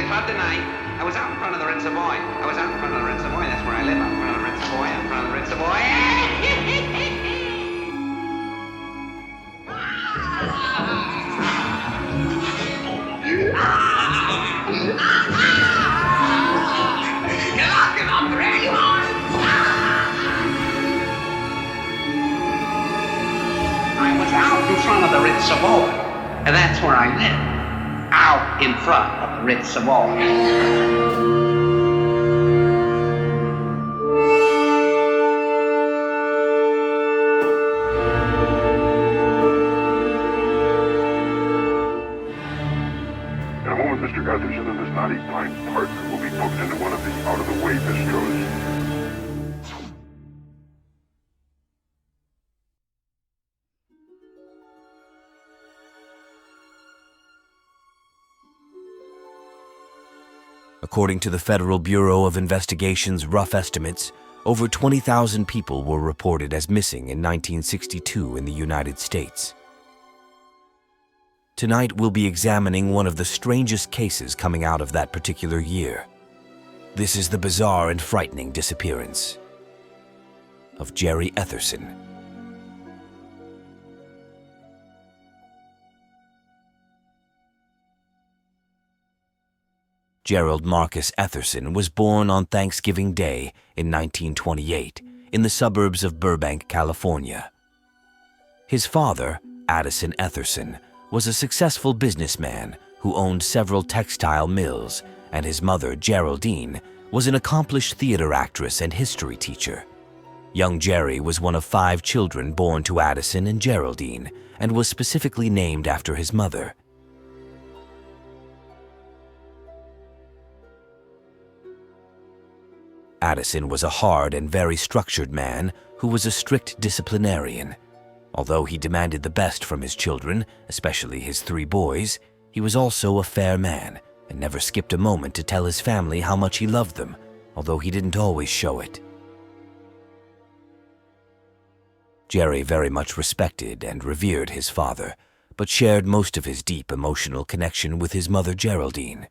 club tonight. I was out in front of the Ritz Savoy. I was out in front of the Ritz Savoy. That's where I live, out in front of the Ritz Savoy, out in front of the Ritz Savoy. Get up, there you are. I was out in front of the Ritz Savoy, and that's where I live. Out in front of the Ritz Savoy. In a moment, Mr. Etherson and his naughty blind partner will be booked into one of the out-of-the-way bistros. According to the Federal Bureau of Investigation's rough estimates, over 20,000 people were reported as missing in 1962 in the United States. Tonight we'll be examining one of the strangest cases coming out of that particular year. This is the bizarre and frightening disappearance of Jerry Etherson. Gerald Marcus Etherson was born on Thanksgiving Day in 1928 in the suburbs of Burbank, California. His father, Addison Etherson, was a successful businessman who owned several textile mills, and his mother, Geraldine, was an accomplished theater actress and history teacher. Young Jerry was one of 5 children born to Addison and Geraldine, and was specifically named after his mother. Addison was a hard and very structured man who was a strict disciplinarian. Although he demanded the best from his children, especially his 3 boys, he was also a fair man and never skipped a moment to tell his family how much he loved them, although he didn't always show it. Jerry very much respected and revered his father, but shared most of his deep emotional connection with his mother Geraldine.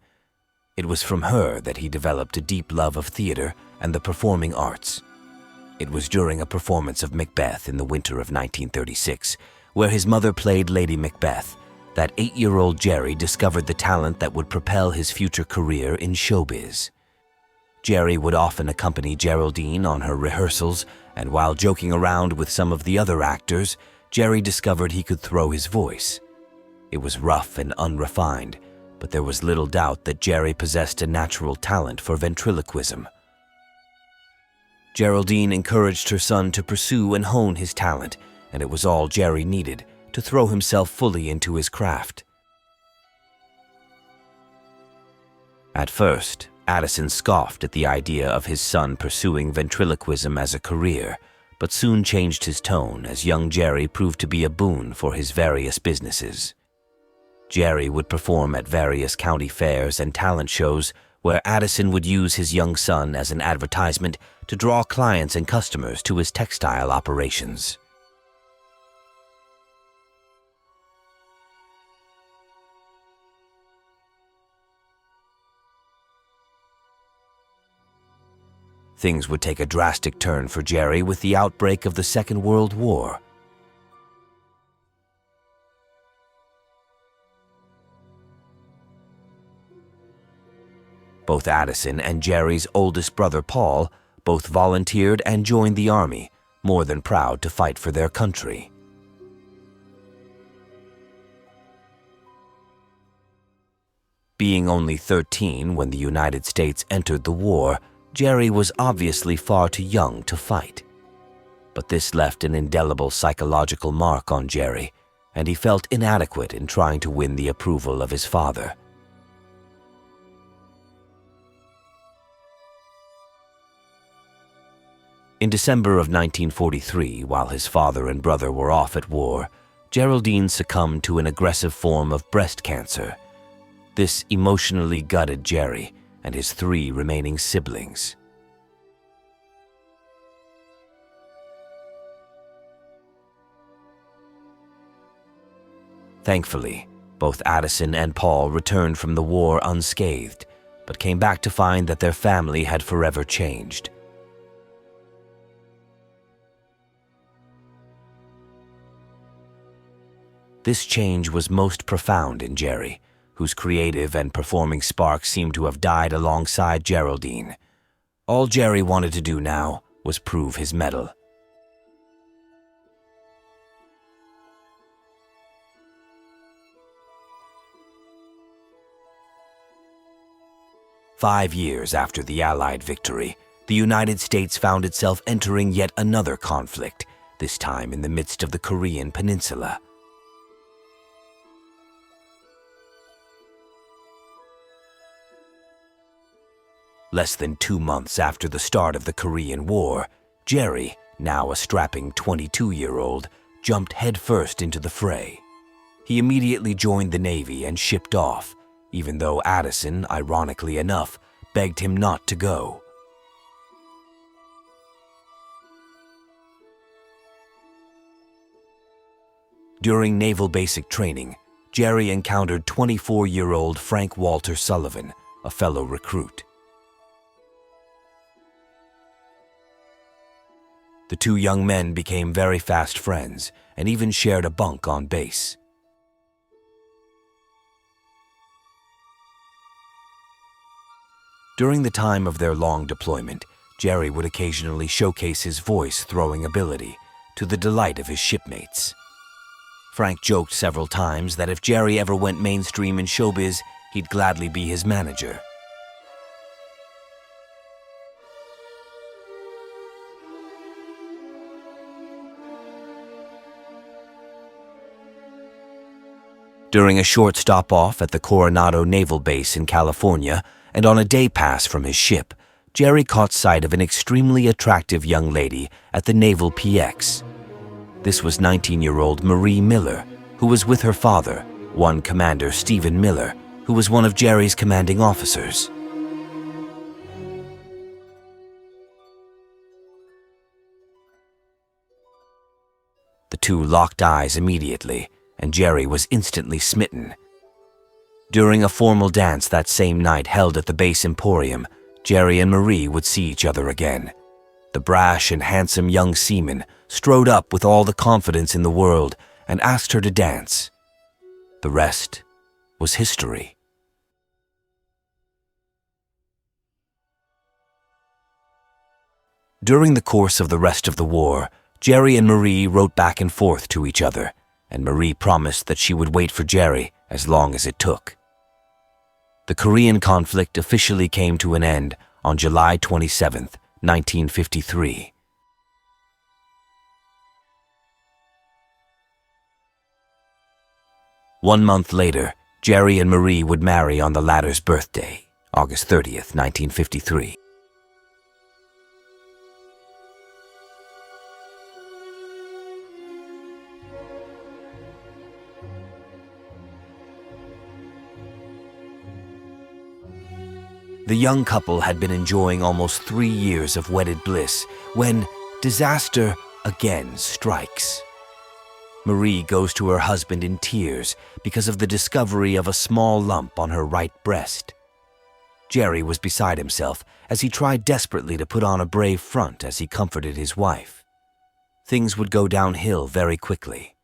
It was from her that he developed a deep love of theater and the performing arts. It was during a performance of Macbeth in the winter of 1936, where his mother played Lady Macbeth, that 8-year-old Jerry discovered the talent that would propel his future career in showbiz. Jerry would often accompany Geraldine on her rehearsals, and while joking around with some of the other actors, Jerry discovered he could throw his voice. It was rough and unrefined, but there was little doubt that Jerry possessed a natural talent for ventriloquism. Geraldine encouraged her son to pursue and hone his talent, and it was all Jerry needed to throw himself fully into his craft. At first, Addison scoffed at the idea of his son pursuing ventriloquism as a career, but soon changed his tone as young Jerry proved to be a boon for his various businesses. Jerry would perform at various county fairs and talent shows where Addison would use his young son as an advertisement to draw clients and customers to his textile operations. Things would take a drastic turn for Jerry with the outbreak of the Second World War. Both Addison and Jerry's oldest brother, Paul, both volunteered and joined the army, more than proud to fight for their country. Being only 13 when the United States entered the war, Jerry was obviously far too young to fight. But this left an indelible psychological mark on Jerry, and he felt inadequate in trying to win the approval of his father. In December of 1943, while his father and brother were off at war, Geraldine succumbed to an aggressive form of breast cancer. This emotionally gutted Jerry and his 3 remaining siblings. Thankfully, both Addison and Paul returned from the war unscathed, but came back to find that their family had forever changed. This change was most profound in Jerry, whose creative and performing spark seemed to have died alongside Geraldine. All Jerry wanted to do now was prove his mettle. Five years after the Allied victory, the United States found itself entering yet another conflict, this time in the midst of the Korean Peninsula. Less than 2 months after the start of the Korean War, Jerry, now a strapping 22-year-old, jumped headfirst into the fray. He immediately joined the Navy and shipped off, even though Addison, ironically enough, begged him not to go. During naval basic training, Jerry encountered 24-year-old Frank Walter Sullivan, a fellow recruit. The two young men became very fast friends and even shared a bunk on base. During the time of their long deployment, Jerry would occasionally showcase his voice-throwing ability, to the delight of his shipmates. Frank joked several times that if Jerry ever went mainstream in showbiz, he'd gladly be his manager. During a short stop-off at the Coronado Naval Base in California, and on a day pass from his ship, Jerry caught sight of an extremely attractive young lady at the Naval PX. This was 19-year-old Marie Miller, who was with her father, one Commander Stephen Miller, who was one of Jerry's commanding officers. The two locked eyes immediately, and Jerry was instantly smitten. During a formal dance that same night held at the base emporium, Jerry and Marie would see each other again. The brash and handsome young seaman strode up with all the confidence in the world and asked her to dance. The rest was history. During the course of the rest of the war, Jerry and Marie wrote back and forth to each other, and Marie promised that she would wait for Jerry as long as it took. The Korean conflict officially came to an end on July 27, 1953. One month later, Jerry and Marie would marry on the latter's birthday, August 30th, 1953. The young couple had been enjoying almost 3 years of wedded bliss when disaster again strikes. Marie goes to her husband in tears because of the discovery of a small lump on her right breast. Jerry was beside himself as he tried desperately to put on a brave front as he comforted his wife. Things would go downhill very quickly.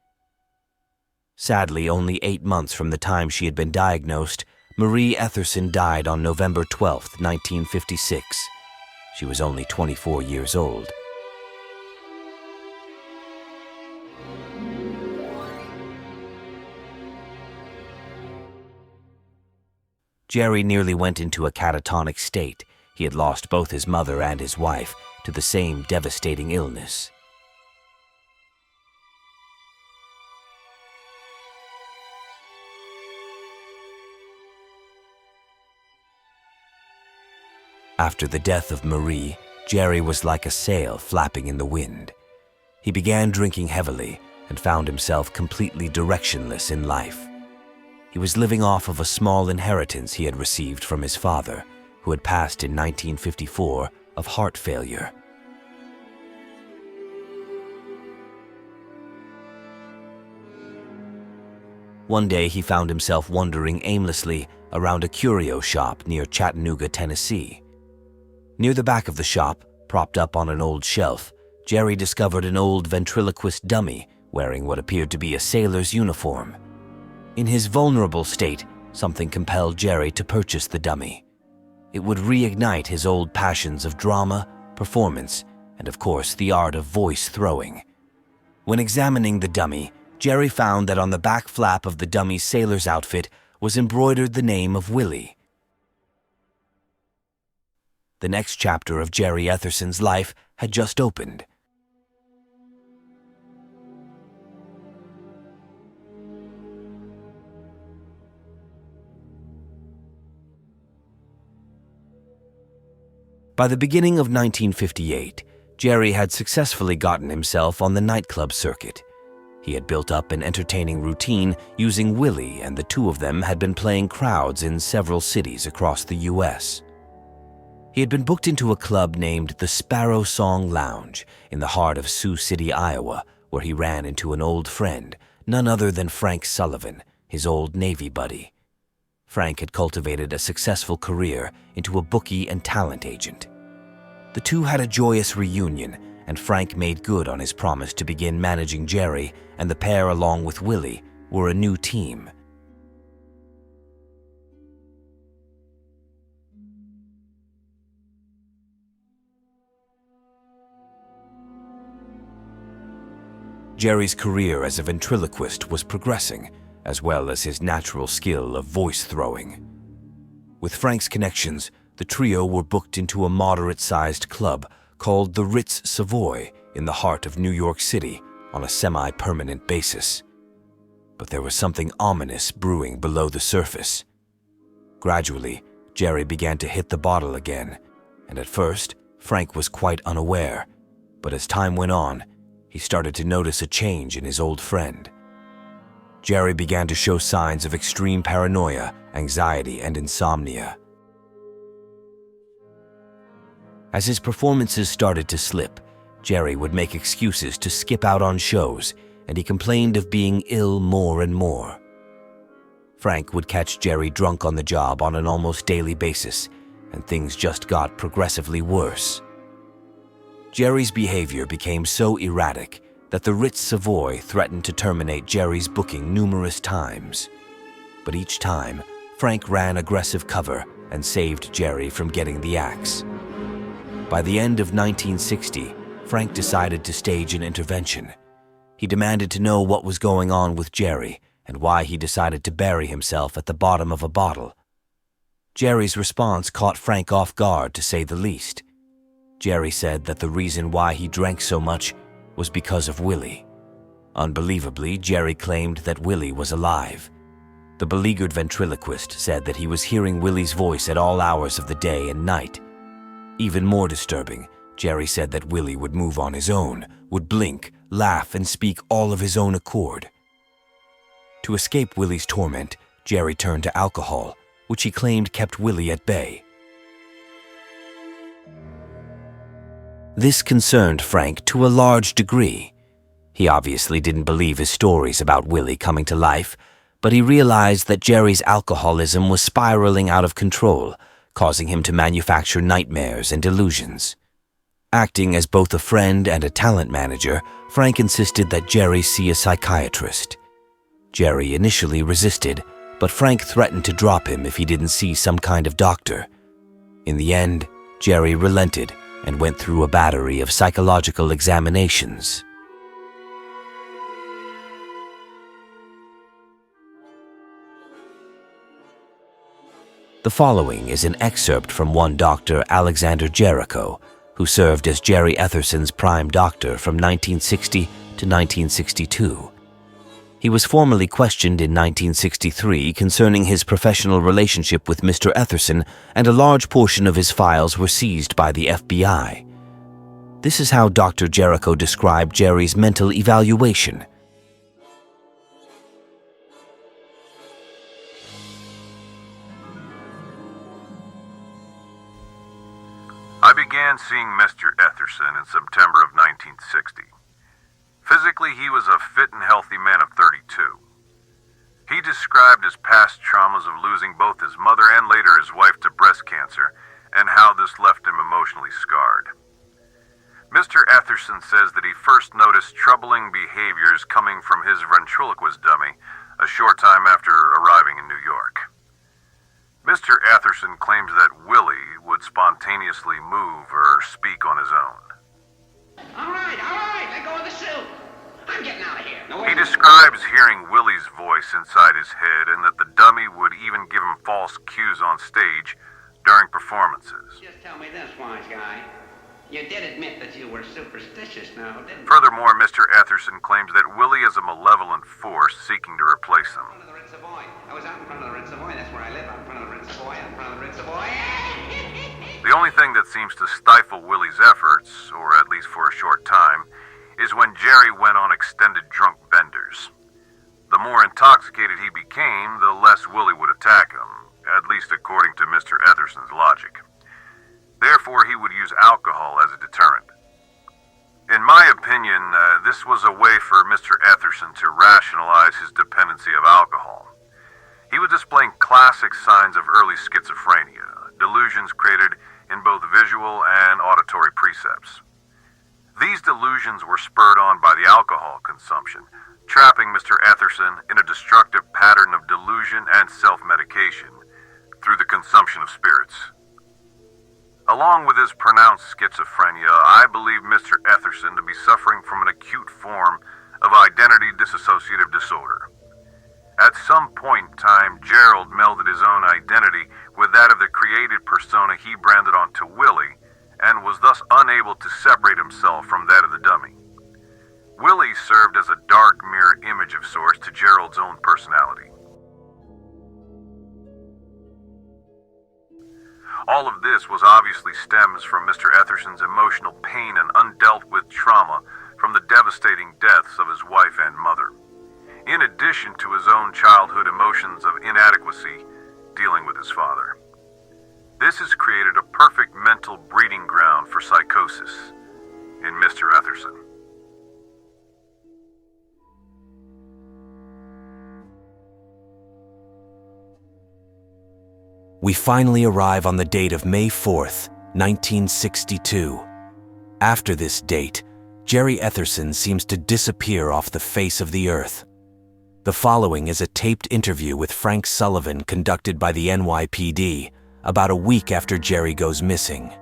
Sadly, only 8 months from the time she had been diagnosed, Marie Etherson died on November 12, 1956. She was only 24 years old. Jerry nearly went into a catatonic state. He had lost both his mother and his wife to the same devastating illness. After the death of Marie, Jerry was like a sail flapping in the wind. He began drinking heavily and found himself completely directionless in life. He was living off of a small inheritance he had received from his father, who had passed in 1954 of heart failure. One day he found himself wandering aimlessly around a curio shop near Chattanooga, Tennessee. Near the back of the shop, propped up on an old shelf, Jerry discovered an old ventriloquist dummy wearing what appeared to be a sailor's uniform. In his vulnerable state, something compelled Jerry to purchase the dummy. It would reignite his old passions of drama, performance, and of course the art of voice throwing. When examining the dummy, Jerry found that on the back flap of the dummy's sailor's outfit was embroidered the name of Willie. The next chapter of Jerry Etherson's life had just opened. By the beginning of 1958, Jerry had successfully gotten himself on the nightclub circuit. He had built up an entertaining routine using Willie, and the two of them had been playing crowds in several cities across the U.S. He had been booked into a club named the Sparrow Song Lounge in the heart of Sioux City, Iowa, where he ran into an old friend, none other than Frank Sullivan, his old Navy buddy. Frank had cultivated a successful career into a bookie and talent agent. The two had a joyous reunion, and Frank made good on his promise to begin managing Jerry, and the pair, along with Willie, were a new team. Jerry's career as a ventriloquist was progressing, as well as his natural skill of voice throwing. With Frank's connections, the trio were booked into a moderate-sized club called the Ritz Savoy in the heart of New York City on a semi-permanent basis. But there was something ominous brewing below the surface. Gradually, Jerry began to hit the bottle again, and at first, Frank was quite unaware, but as time went on, he started to notice a change in his old friend. Jerry began to show signs of extreme paranoia, anxiety, and insomnia. As his performances started to slip, Jerry would make excuses to skip out on shows, and he complained of being ill more and more. Frank would catch Jerry drunk on the job on an almost daily basis, and things just got progressively worse. Jerry's behavior became so erratic that the Ritz Savoy threatened to terminate Jerry's booking numerous times. But each time, Frank ran aggressive cover and saved Jerry from getting the axe. By the end of 1960, Frank decided to stage an intervention. He demanded to know what was going on with Jerry and why he decided to bury himself at the bottom of a bottle. Jerry's response caught Frank off guard, to say the least. Jerry said that the reason why he drank so much was because of Willie. Unbelievably, Jerry claimed that Willie was alive. The beleaguered ventriloquist said that he was hearing Willie's voice at all hours of the day and night. Even more disturbing, Jerry said that Willie would move on his own, would blink, laugh, and speak all of his own accord. To escape Willie's torment, Jerry turned to alcohol, which he claimed kept Willie at bay. This concerned Frank to a large degree. He obviously didn't believe his stories about Willie coming to life, but he realized that Jerry's alcoholism was spiraling out of control, causing him to manufacture nightmares and delusions. Acting as both a friend and a talent manager, Frank insisted that Jerry see a psychiatrist. Jerry initially resisted, but Frank threatened to drop him if he didn't see some kind of doctor. In the end, Jerry relented and went through a battery of psychological examinations. The following is an excerpt from one Dr. Alexander Jericho, who served as Jerry Etherson's prime doctor from 1960 to 1962. He was formally questioned in 1963 concerning his professional relationship with Mr. Etherson, and a large portion of his files were seized by the FBI. This is how Dr. Jericho described Jerry's mental evaluation. I began seeing Mr. Etherson in September of 1960. Physically, he was a fit and healthy man of 32. He described his past traumas of losing both his mother and later his wife to breast cancer, and how this left him emotionally scarred. Mr. Etherson says that he first noticed troubling behaviors coming from his ventriloquist dummy a short time after arriving in New York. Mr. Etherson claims that Willie would spontaneously move or speak on his own. All right, let go of the suit. I'm getting out of here. No, He describes hearing Willie's voice inside his head and that the dummy would even give him false cues on stage during performances. Just tell me this, wise guy. You did admit that you were superstitious now, didn't you? Furthermore, Mr. Etherson claims that Willie is a malevolent force seeking to replace him. In front of the Ritz Savoy. I was out in front of the Ritz Savoy. That's where I live. Out in front of the Ritz Savoy. Out in front of the Ritz Savoy. The only thing that seems to stifle Willie's efforts, or at least for a short time, is when Jerry went on extended drunk benders. The more intoxicated he became, the less Willie would attack him, at least according to Mr. Etherson's logic. Therefore, he would use alcohol as a deterrent. In my opinion, this was a way for Mr. Etherson to rationalize his dependency of alcohol. He was displaying classic signs of early schizophrenia, delusions created in both visual and auditory precepts. These delusions were spurred on by the alcohol consumption, trapping Mr. Etherson in a destructive pattern of delusion and self-medication through the consumption of spirits. Along with his pronounced schizophrenia, I believe Mr. Etherson to be suffering from an acute form of identity dissociative disorder. At some point in time, Gerald melded his own identity with that of the created persona he branded onto Willie, and was thus unable to separate himself from that of the dummy. Willie served as a dark mirror image of sorts to Gerald's own personality. All of this was obviously stems from Mr. Etherson's emotional pain and undealt with trauma from the devastating deaths of his wife and mother, in addition to his own childhood emotions of inadequacy dealing with his father. This has created a perfect mental breeding ground for psychosis in Mr. Etherson. We finally arrive on the date of May 4th, 1962. After this date, Jerry Etherson seems to disappear off the face of the earth. The following is a taped interview with Frank Sullivan conducted by the NYPD about a week after Jerry goes missing.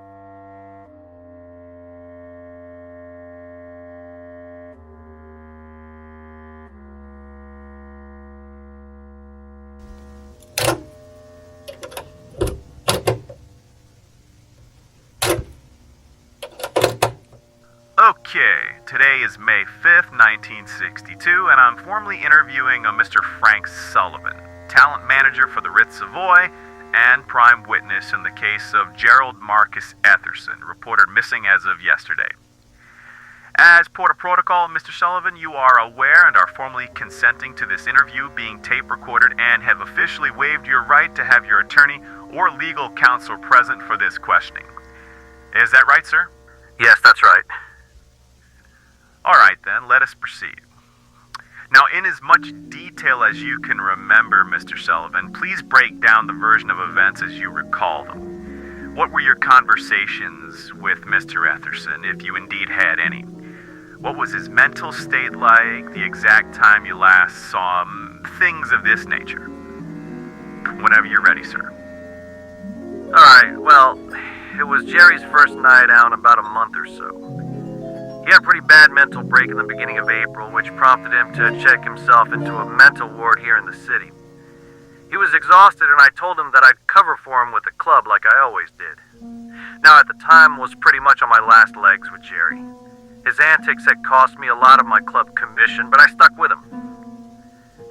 Okay, today is May 5th, 1962, and I'm formally interviewing a Mr. Frank Sullivan, talent manager for the Ritz Savoy and prime witness in the case of Gerald Marcus Etherson, reported missing as of yesterday. As part of protocol, Mr. Sullivan, you are aware and are formally consenting to this interview being tape recorded and have officially waived your right to have your attorney or legal counsel present for this questioning. Is that right, sir? Yes, that's right. All right, then, let us proceed. Now, in as much detail as you can remember, Mr. Sullivan, please break down the version of events as you recall them. What were your conversations with Mr. Etherson, if you indeed had any? What was his mental state like, the exact time you last saw him, things of this nature? Whenever you're ready, sir. All right, well, it was Jerry's first night out in about a month or so. He had a pretty bad mental break in the beginning of April, which prompted him to check himself into a mental ward here in the city. He was exhausted, and I told him that I'd cover for him with the club like I always did. Now, at the time, was pretty much on my last legs with Jerry. His antics had cost me a lot of my club commission, but I stuck with him.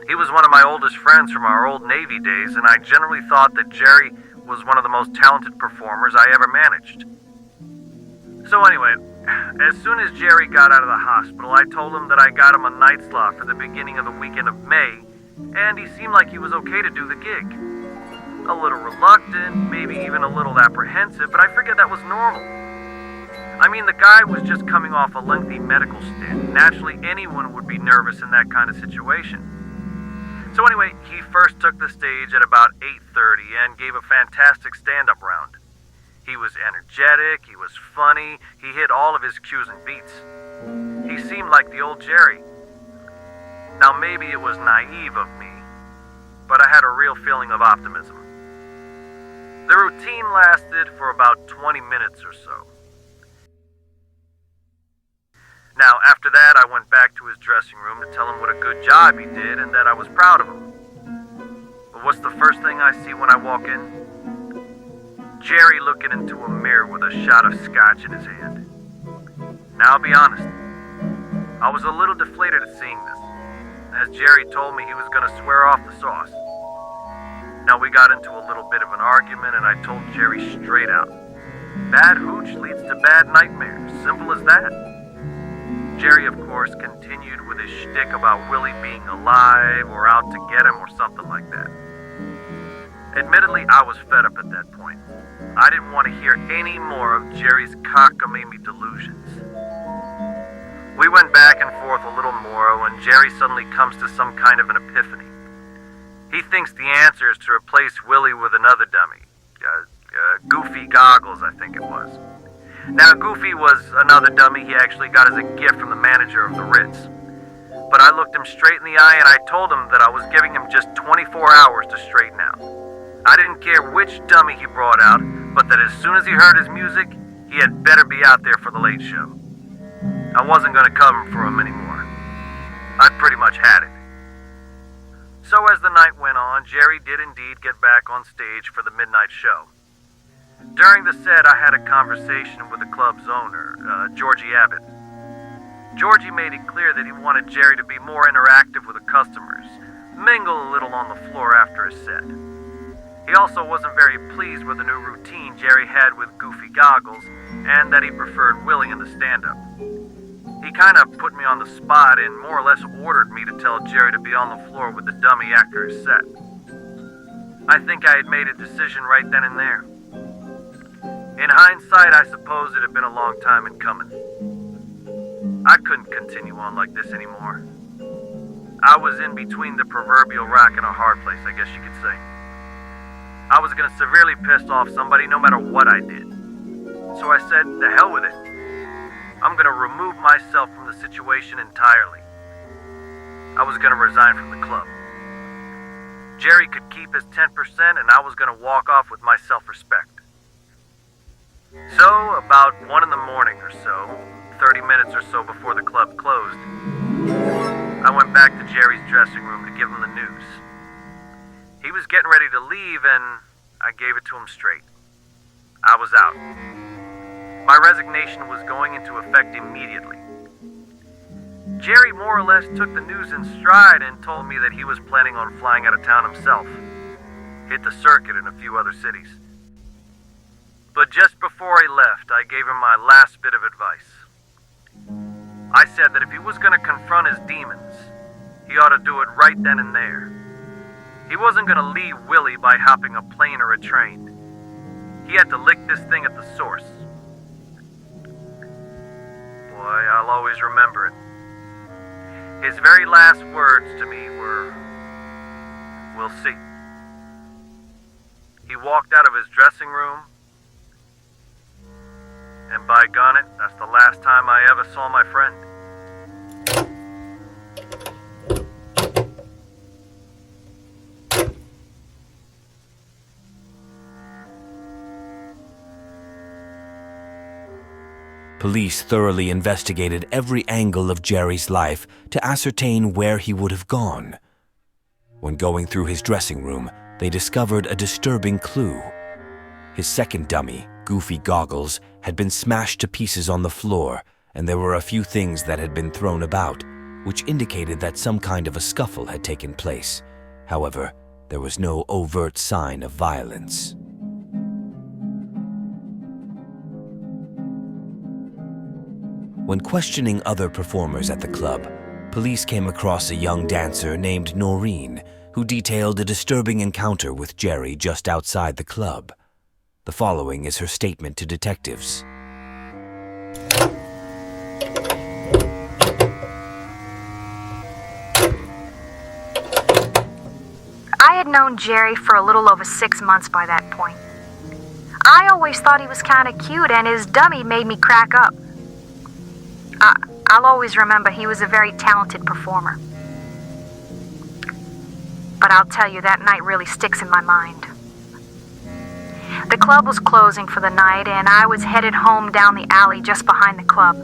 He was one of my oldest friends from our old Navy days, and I generally thought that Jerry was one of the most talented performers I ever managed. So anyway, as soon as Jerry got out of the hospital, I told him that I got him a night slot for the beginning of the weekend of May, and he seemed like he was okay to do the gig. A little reluctant, maybe even a little apprehensive, but I figured that was normal. I mean, the guy was just coming off a lengthy medical stint. Naturally, anyone would be nervous in that kind of situation. So anyway, he first took the stage at about 8:30 and gave a fantastic stand-up round. He was energetic, he was funny, he hit all of his cues and beats. He seemed like the old Jerry. Now maybe it was naive of me, but I had a real feeling of optimism. The routine lasted for about 20 minutes or so. Now, after that, I went back to his dressing room to tell him what a good job he did and that I was proud of him. But what's the first thing I see when I walk in? Jerry looking into a mirror with a shot of scotch in his hand. Now, I'll be honest, I was a little deflated at seeing this, as Jerry told me he was going to swear off the sauce. Now, we got into a little bit of an argument, and I told Jerry straight out, bad hooch leads to bad nightmares, simple as that. Jerry, of course, continued with his shtick about Willie being alive or out to get him or something like that. Admittedly, I was fed up at that point. I didn't want to hear any more of Jerry's cockamamie delusions. We went back and forth a little more when Jerry suddenly comes to some kind of an epiphany. He thinks the answer is to replace Willie with another dummy. Goofy Goggles, I think it was. Now, Goofy was another dummy he actually got as a gift from the manager of the Ritz. But I looked him straight in the eye and I told him that I was giving him just 24 hours to straighten out. I didn't care which dummy he brought out, but that as soon as he heard his music, he had better be out there for the late show. I wasn't going to cover for him anymore. I'd pretty much had it. So as the night went on, Jerry did indeed get back on stage for the midnight show. During the set, I had a conversation with the club's owner, Georgie Abbott. Georgie made it clear that he wanted Jerry to be more interactive with the customers, mingle a little on the floor after his set. He also wasn't very pleased with the new routine Jerry had with Goofy Goggles, and that he preferred Willie in the stand-up. He kind of put me on the spot and more or less ordered me to tell Jerry to be on the floor with the dummy after his set. I think I had made a decision right then and there. In hindsight, I suppose it had been a long time in coming. I couldn't continue on like this anymore. I was in between the proverbial rock and a hard place, I guess you could say. I was going to severely piss off somebody no matter what I did. So I said, the hell with it. I'm going to remove myself from the situation entirely. I was going to resign from the club. Jerry could keep his 10% and I was going to walk off with my self-respect. So, about 1 in the morning or so, 30 minutes or so before the club closed, I went back to Jerry's dressing room to give him the news. He was getting ready to leave and I gave it to him straight. I was out. My resignation was going into effect immediately. Jerry more or less took the news in stride and told me that he was planning on flying out of town himself, hit the circuit in a few other cities. But just before he left, I gave him my last bit of advice. I said that if he was going to confront his demons, he ought to do it right then and there. He wasn't going to leave Willie by hopping a plane or a train. He had to lick this thing at the source. Boy, I'll always remember it. His very last words to me were, "We'll see." He walked out of his dressing room, and by gone it, that's the last time I ever saw my friend. Police thoroughly investigated every angle of Jerry's life to ascertain where he would have gone. When going through his dressing room, they discovered a disturbing clue. His second dummy, Goofy Goggles, had been smashed to pieces on the floor, and there were a few things that had been thrown about, which indicated that some kind of a scuffle had taken place. However, there was no overt sign of violence. When questioning other performers at the club, police came across a young dancer named Noreen, who detailed a disturbing encounter with Jerry just outside the club. The following is her statement to detectives. had known Jerry for a little over 6 months by that point. I always thought he was kind of cute, and his dummy made me crack up. I'll always remember he was a very talented performer. But I'll tell you, that night really sticks in my mind. The club was closing for the night, and I was headed home down the alley just behind the club.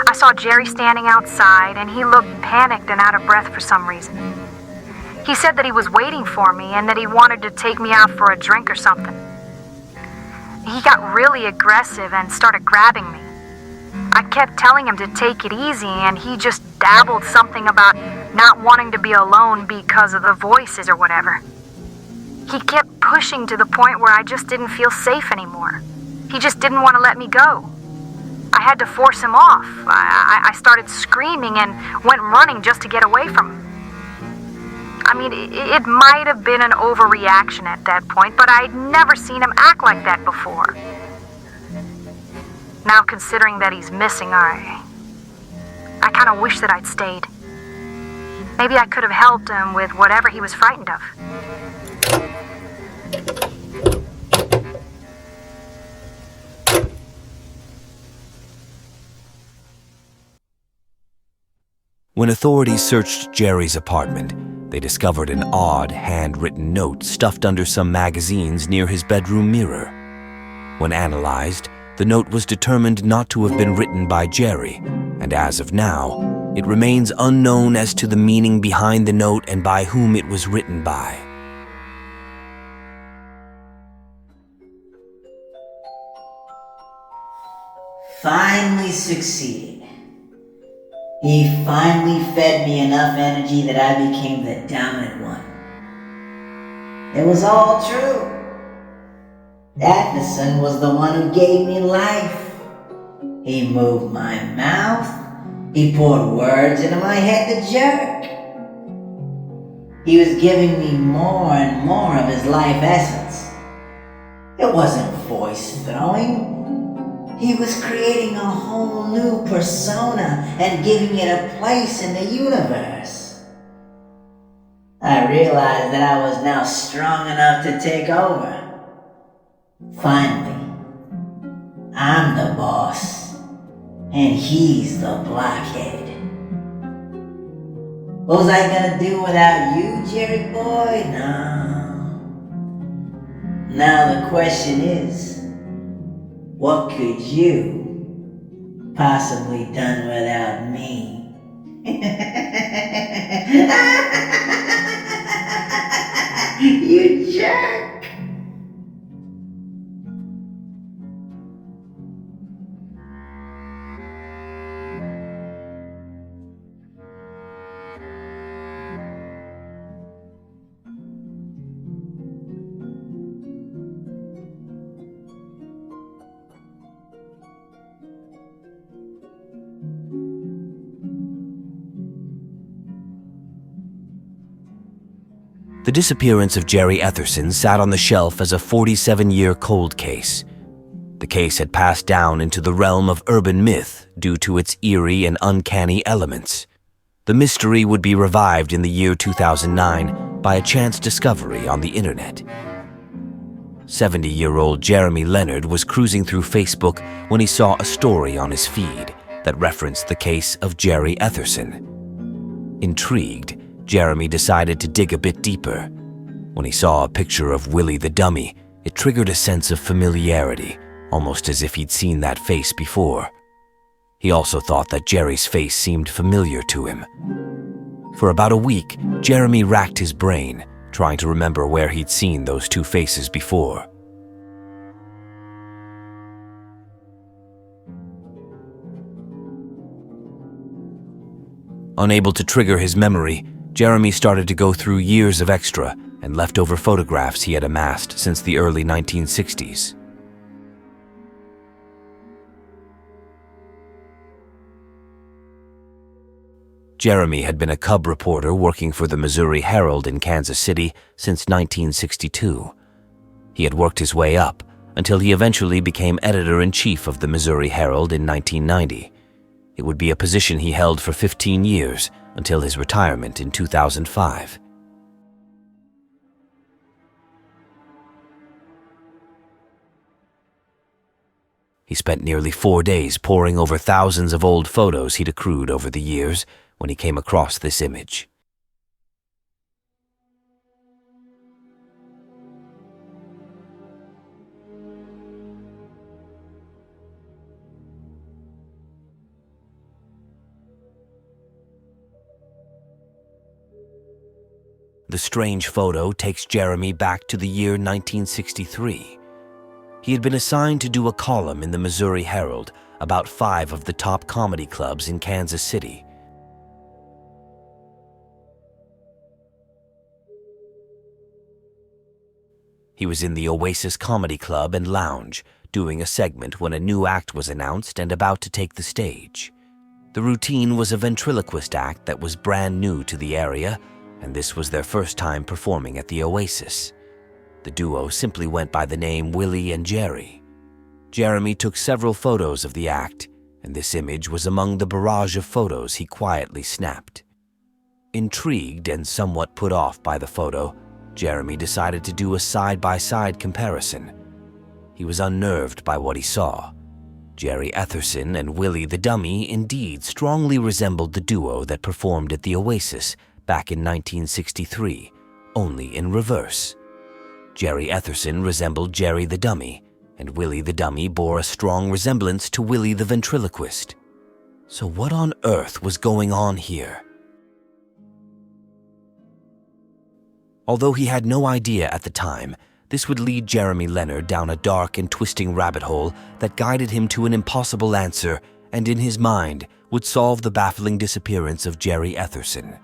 I saw Jerry standing outside, and he looked panicked and out of breath for some reason. He said that he was waiting for me and that he wanted to take me out for a drink or something. He got really aggressive and started grabbing me. I kept telling him to take it easy, and he just dabbled something about not wanting to be alone because of the voices or whatever. He kept pushing to the point where I just didn't feel safe anymore. He just didn't want to let me go. I had to force him off. I started screaming and went running just to get away from him. I mean, it might have been an overreaction at that point, but I'd never seen him act like that before. Now, considering that he's missing, I kind of wish that I'd stayed. Maybe I could have helped him with whatever he was frightened of. When authorities searched Jerry's apartment, they discovered an odd handwritten note stuffed under some magazines near his bedroom mirror. When analyzed, the note was determined not to have been written by Jerry, and as of now, it remains unknown as to the meaning behind the note and by whom it was written by. Finally succeeded. He finally fed me enough energy that I became the dominant one. It was all true. Etherson was the one who gave me life. He moved my mouth. He poured words into my head to jerk. He was giving me more and more of his life essence. It wasn't voice throwing. He was creating a whole new persona and giving it a place in the universe. I realized that I was now strong enough to take over. Finally, I'm the boss, and he's the blockhead. What was I gonna do without you, Jerry boy? No. Now the question is, what could you possibly done without me? You jerk! The disappearance of Jerry Etherson sat on the shelf as a 47-year cold case. The case had passed down into the realm of urban myth due to its eerie and uncanny elements. The mystery would be revived in the year 2009 by a chance discovery on the internet. 70-year-old Jeremy Leonard was cruising through Facebook when he saw a story on his feed that referenced the case of Jerry Etherson. Intrigued, Jeremy decided to dig a bit deeper. When he saw a picture of Willie the dummy, it triggered a sense of familiarity, almost as if he'd seen that face before. He also thought that Jerry's face seemed familiar to him. For about a week, Jeremy racked his brain, trying to remember where he'd seen those two faces before. Unable to trigger his memory, Jeremy started to go through years of extra and leftover photographs he had amassed since the early 1960s. Jeremy had been a cub reporter working for the Missouri Herald in Kansas City since 1962. He had worked his way up until he eventually became editor-in-chief of the Missouri Herald in 1990. It would be a position he held for 15 years until his retirement in 2005. He spent nearly 4 days poring over thousands of old photos he'd accrued over the years when he came across this image. The strange photo takes Jeremy back to the year 1963. He had been assigned to do a column in the Missouri Herald about 5 of the top comedy clubs in Kansas City. He was in the Oasis Comedy Club and Lounge, doing a segment when a new act was announced and about to take the stage. The routine was a ventriloquist act that was brand new to the area, and this was their first time performing at the Oasis. The duo simply went by the name Willie and Jerry. Jeremy took several photos of the act, and this image was among the barrage of photos he quietly snapped. Intrigued and somewhat put off by the photo, Jeremy decided to do a side-by-side comparison. He was unnerved by what he saw. Jerry Etherson and Willie the Dummy indeed strongly resembled the duo that performed at the Oasis back in 1963, only in reverse. Jerry Etherson resembled Jerry the Dummy, and Willie the Dummy bore a strong resemblance to Willie the ventriloquist. So what on earth was going on here? Although he had no idea at the time, this would lead Jeremy Leonard down a dark and twisting rabbit hole that guided him to an impossible answer and in his mind would solve the baffling disappearance of Jerry Etherson.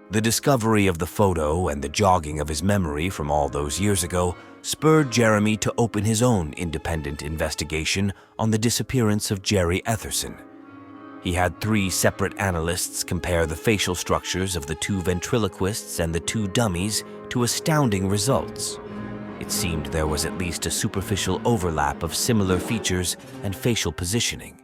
The discovery of the photo and the jogging of his memory from all those years ago spurred Jeremy to open his own independent investigation on the disappearance of Jerry Etherson. He had 3 separate analysts compare the facial structures of the 2 ventriloquists and the 2 dummies to astounding results. It seemed there was at least a superficial overlap of similar features and facial positioning.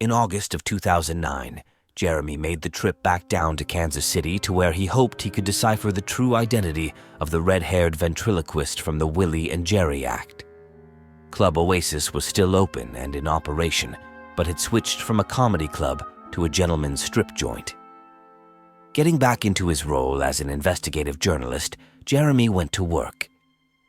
In August of 2009, Jeremy made the trip back down to Kansas City to where he hoped he could decipher the true identity of the red-haired ventriloquist from the Willie and Jerry act. Club Oasis was still open and in operation, but had switched from a comedy club to a gentleman's strip joint. Getting back into his role as an investigative journalist, Jeremy went to work.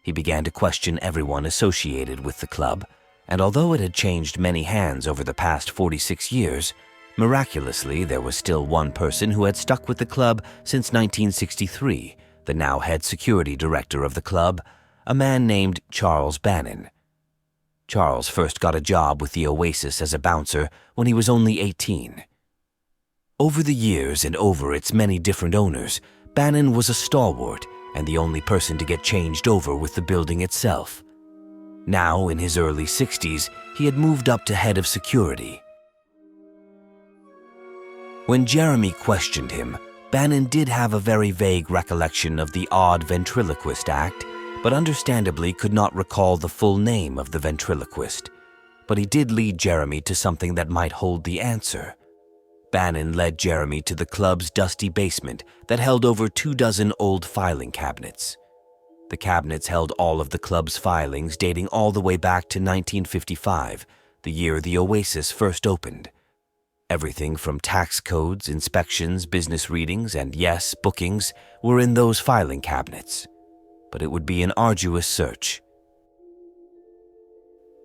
He began to question everyone associated with the club, and although it had changed many hands over the past 46 years, miraculously there was still one person who had stuck with the club since 1963, the now head security director of the club, a man named Charles Bannon. Charles first got a job with the Oasis as a bouncer when he was only 18. Over the years and over its many different owners, Bannon was a stalwart and the only person to get changed over with the building itself. Now, in his early 60s, he had moved up to head of security. When Jeremy questioned him, Bannon did have a very vague recollection of the odd ventriloquist act, but understandably could not recall the full name of the ventriloquist. But he did lead Jeremy to something that might hold the answer. Bannon led Jeremy to the club's dusty basement that held over 24 old filing cabinets. The cabinets held all of the club's filings dating all the way back to 1955, the year the Oasis first opened. Everything from tax codes, inspections, business readings, and yes, bookings were in those filing cabinets. But it would be an arduous search.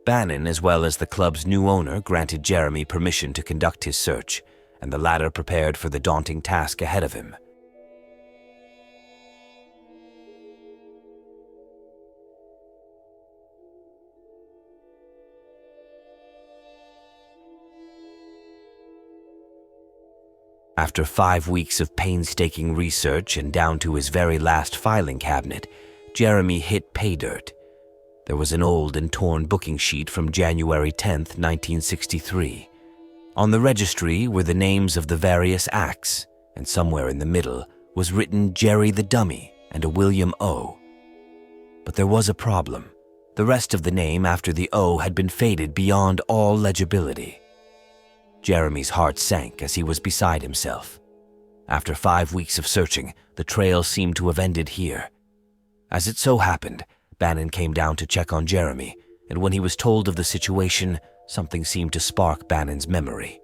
Bannon, as well as the club's new owner, granted Jeremy permission to conduct his search, and the latter prepared for the daunting task ahead of him. After 5 weeks of painstaking research and down to his very last filing cabinet, Jeremy hit pay dirt. There was an old and torn booking sheet from January 10th, 1963. On the registry were the names of the various acts, and somewhere in the middle was written Jerry the Dummy and a William O. But there was a problem. The rest of the name after the O had been faded beyond all legibility. Jeremy's heart sank as he was beside himself. After 5 weeks of searching, the trail seemed to have ended here. As it so happened, Bannon came down to check on Jeremy, and when he was told of the situation, something seemed to spark Bannon's memory.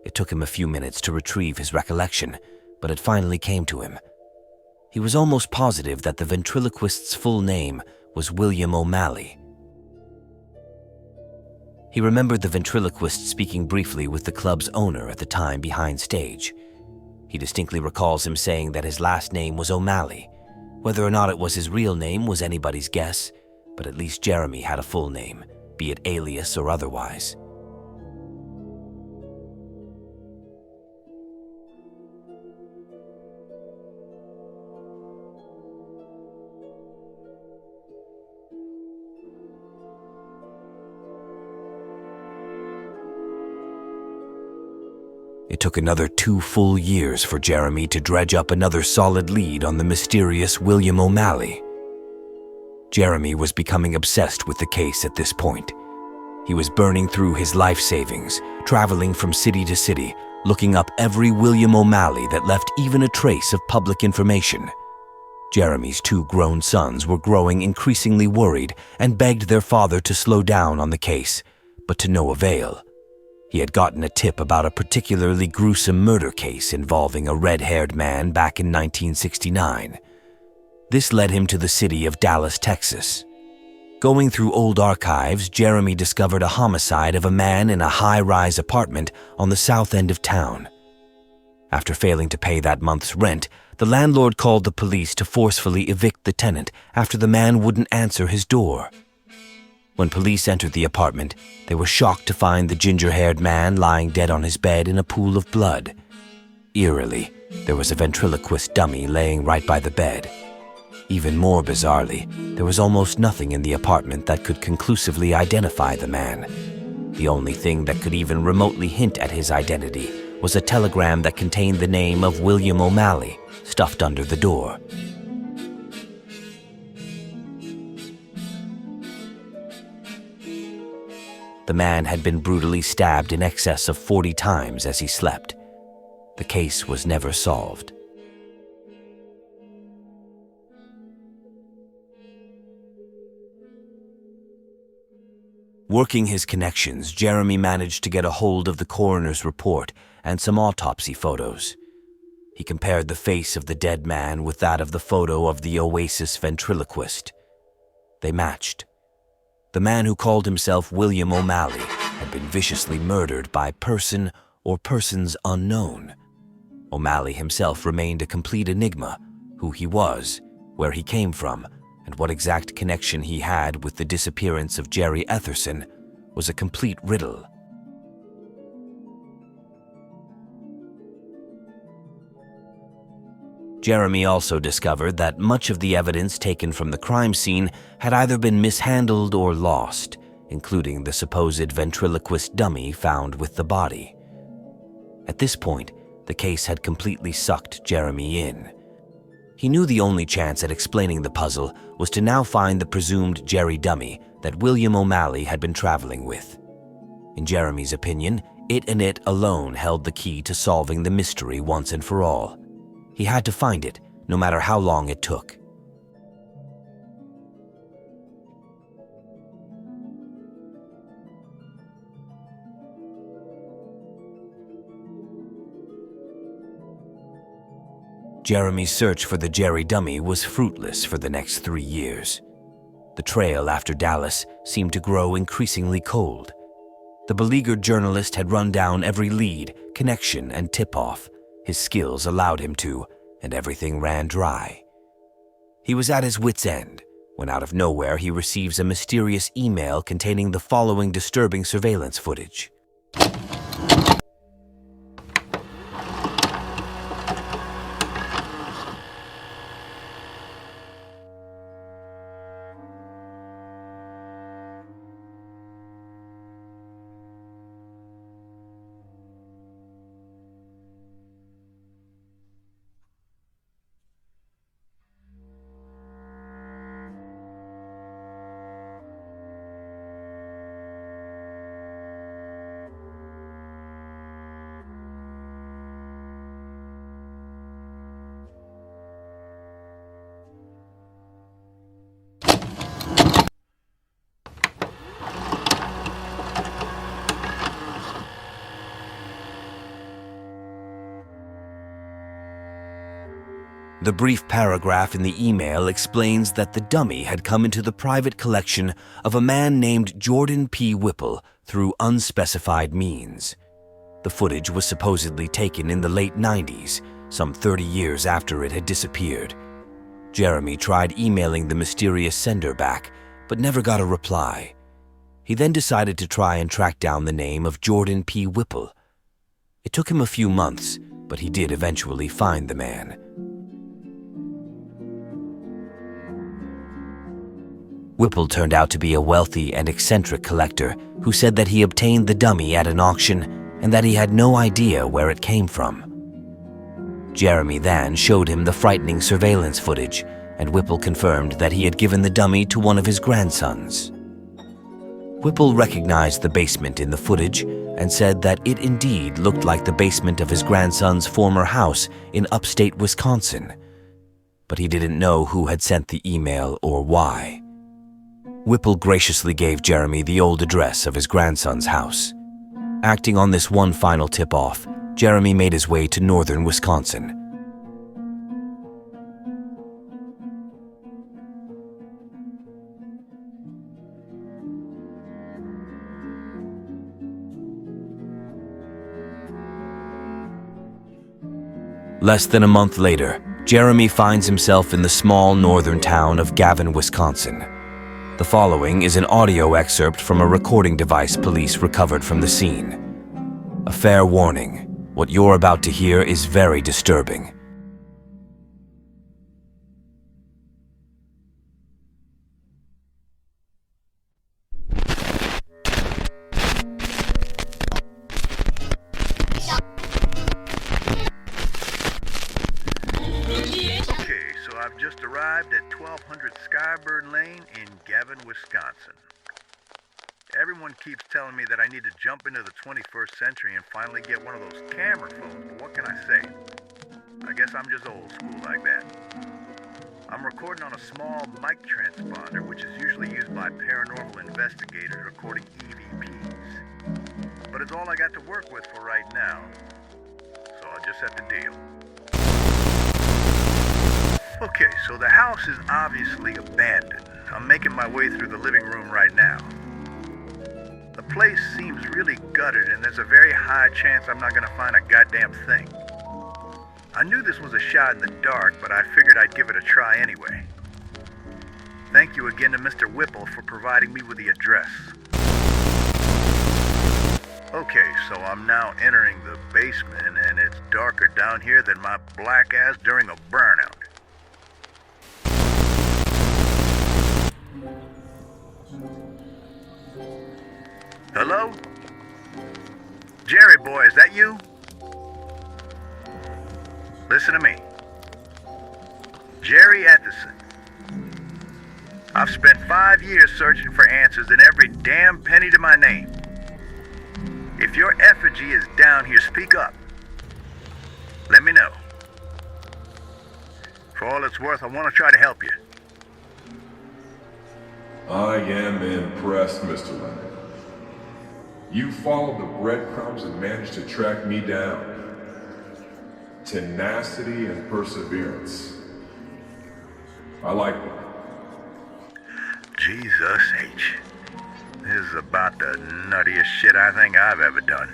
It took him a few minutes to retrieve his recollection, but it finally came to him. He was almost positive that the ventriloquist's full name was William O'Malley. He remembered the ventriloquist speaking briefly with the club's owner at the time behind stage. He distinctly recalls him saying that his last name was O'Malley. Whether or not it was his real name was anybody's guess, but at least Jeremy had a full name, be it alias or otherwise. It took another 2 full years for Jeremy to dredge up another solid lead on the mysterious William O'Malley. Jeremy was becoming obsessed with the case at this point. He was burning through his life savings, traveling from city to city, looking up every William O'Malley that left even a trace of public information. Jeremy's 2 grown sons were growing increasingly worried and begged their father to slow down on the case, but to no avail. He had gotten a tip about a particularly gruesome murder case involving a red-haired man back in 1969. This led him to the city of Dallas, Texas. Going through old archives, Jeremy discovered a homicide of a man in a high-rise apartment on the south end of town. After failing to pay that month's rent, the landlord called the police to forcefully evict the tenant after the man wouldn't answer his door. When police entered the apartment, they were shocked to find the ginger-haired man lying dead on his bed in a pool of blood. Eerily, there was a ventriloquist dummy laying right by the bed. Even more bizarrely, there was almost nothing in the apartment that could conclusively identify the man. The only thing that could even remotely hint at his identity was a telegram that contained the name of William O'Malley, stuffed under the door. The man had been brutally stabbed in excess of 40 times as he slept. The case was never solved. Working his connections, Jeremy managed to get a hold of the coroner's report and some autopsy photos. He compared the face of the dead man with that of the photo of the Oasis ventriloquist. They matched. The man who called himself William O'Malley had been viciously murdered by person or persons unknown. O'Malley himself remained a complete enigma: who he was, where he came from, and what exact connection he had with the disappearance of Jerry Etherson was a complete riddle. Jeremy also discovered that much of the evidence taken from the crime scene had either been mishandled or lost, including the supposed ventriloquist dummy found with the body. At this point, the case had completely sucked Jeremy in. He knew the only chance at explaining the puzzle was to now find the presumed Jerry dummy that William O'Malley had been traveling with. In Jeremy's opinion, it and it alone held the key to solving the mystery once and for all. He had to find it, no matter how long it took. Jeremy's search for the Jerry dummy was fruitless for the next 3 years. The trail after Dallas seemed to grow increasingly cold. The beleaguered journalist had run down every lead, connection, and tip-off his skills allowed him to, and everything ran dry. He was at his wit's end when out of nowhere he receives a mysterious email containing the following disturbing surveillance footage. The brief paragraph in the email explains that the dummy had come into the private collection of a man named Jordan P. Whipple through unspecified means. The footage was supposedly taken in the late 90s, some 30 years after it had disappeared. Jeremy tried emailing the mysterious sender back, but never got a reply. He then decided to try and track down the name of Jordan P. Whipple. It took him a few months, but he did eventually find the man. Whipple turned out to be a wealthy and eccentric collector who said that he obtained the dummy at an auction and that he had no idea where it came from. Jeremy then showed him the frightening surveillance footage, and Whipple confirmed that he had given the dummy to one of his grandsons. Whipple recognized the basement in the footage and said that it indeed looked like the basement of his grandson's former house in upstate Wisconsin, but he didn't know who had sent the email or why. Whipple graciously gave Jeremy the old address of his grandson's house. Acting on this one final tip-off, Jeremy made his way to northern Wisconsin. Less than a month later, Jeremy finds himself in the small northern town of Gavin, Wisconsin. The following is an audio excerpt from a recording device police recovered from the scene. A fair warning, what you're about to hear is very disturbing. I've just arrived at 1200 Skybird Lane in Gavin, Wisconsin. Everyone keeps telling me that I need to jump into the 21st century and finally get one of those camera phones, but what can I say? I guess I'm just old school like that. I'm recording on a small mic transponder, which is usually used by paranormal investigators recording EVPs. But it's all I got to work with for right now, so I'll just have to deal. Okay, so the house is obviously abandoned. I'm making my way through the living room right now. The place seems really gutted, and there's a very high chance I'm not gonna find a goddamn thing. I knew this was a shot in the dark, but I figured I'd give it a try anyway. Thank you again to Mr. Whipple for providing me with the address. Okay, so I'm now entering the basement, and it's darker down here than my black ass during a burnout. Hello? Jerry boy, is that you? Listen to me. Jerry Etherson. I've spent 5 years searching for answers in every damn penny to my name. If your effigy is down here, speak up. Let me know. For all it's worth, I want to try to help you. I am impressed, Mr. Leonard. You followed the breadcrumbs and managed to track me down. Tenacity and perseverance. I like that. Jesus H. This is about the nuttiest shit I think I've ever done.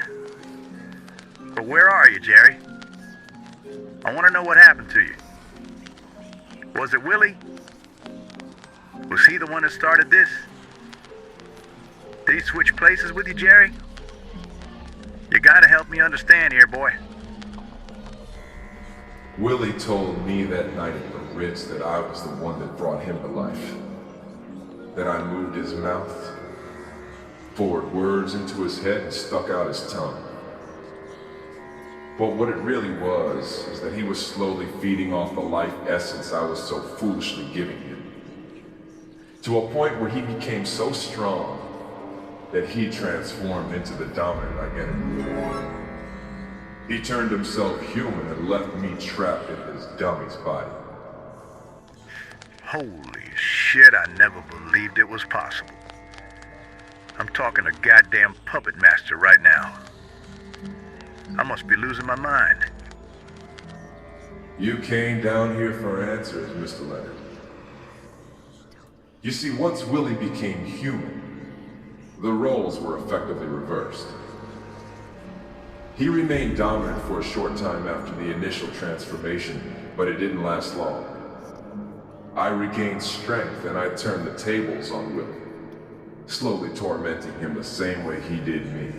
But where are you, Jerry? I want to know what happened to you. Was it Willie? Was he the one that started this? Did he switch places with you, Jerry? You gotta help me understand here, boy. Willie told me that night at the Ritz that I was the one that brought him to life. That I moved his mouth, poured words into his head, and stuck out his tongue. But what it really was is that he was slowly feeding off the life essence I was so foolishly giving him. To a point where he became so strong that he transformed into the dominant identity. He turned himself human and left me trapped in his dummy's body. Holy shit, I never believed it was possible. I'm talking to goddamn puppet master right now. I must be losing my mind. You came down here for answers, Mr. Leonard. You see, once Willie became human, the roles were effectively reversed. He remained dominant for a short time after the initial transformation, but it didn't last long. I regained strength and I turned the tables on Willie, slowly tormenting him the same way he did me.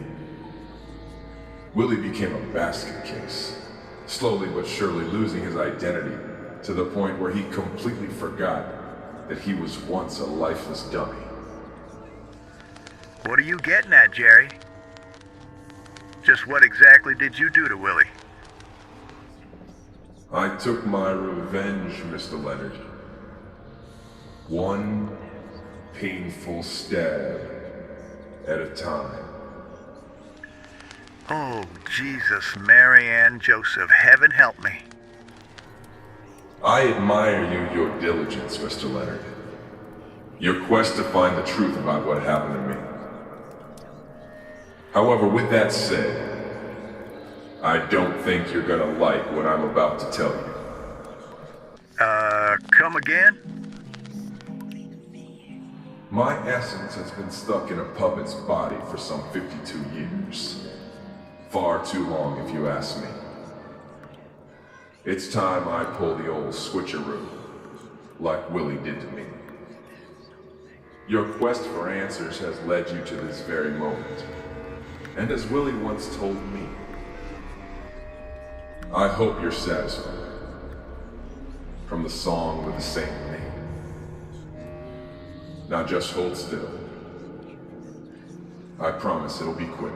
Willie became a basket case, slowly but surely losing his identity to the point where he completely forgot that he was once a lifeless dummy. What are you getting at, Jerry? Just what exactly did you do to Willie? I took my revenge, Mr. Leonard. One painful stab at a time. Oh, Jesus, Mary Ann, Joseph, heaven help me. I admire your diligence, Mr. Leonard. Your quest to find the truth about what happened to me. However, with that said, I don't think you're gonna like what I'm about to tell you. Come again? My essence has been stuck in a puppet's body for some 52 years. Far too long, if you ask me. It's time I pull the old switcheroo, like Willie did to me. Your quest for answers has led you to this very moment. And as Willie once told me, I hope you're satisfied. From the song with the same name. Now just hold still. I promise it'll be quick.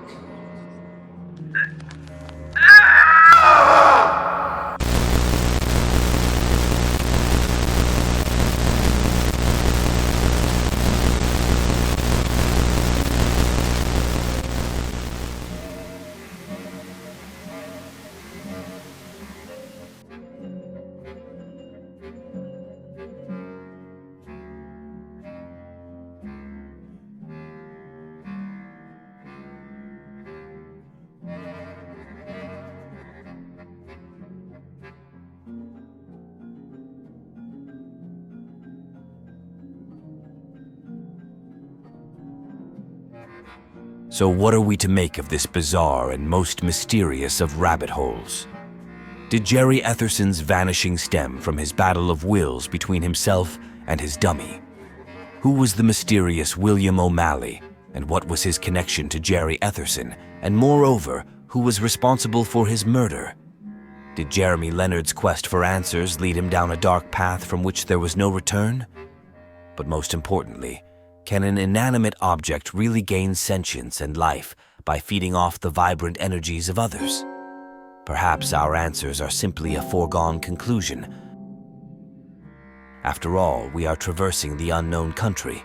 So what are we to make of this bizarre and most mysterious of rabbit holes? Did Jerry Etherson's vanishing stem from his battle of wills between himself and his dummy? Who was the mysterious William O'Malley, and what was his connection to Jerry Etherson, and moreover, who was responsible for his murder? Did Jeremy Leonard's quest for answers lead him down a dark path from which there was no return? But most importantly, can an inanimate object really gain sentience and life by feeding off the vibrant energies of others? Perhaps our answers are simply a foregone conclusion. After all, we are traversing the unknown country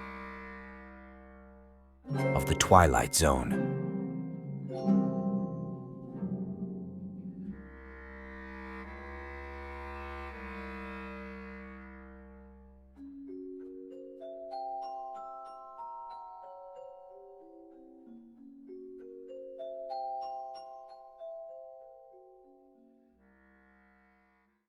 of the Twilight Zone.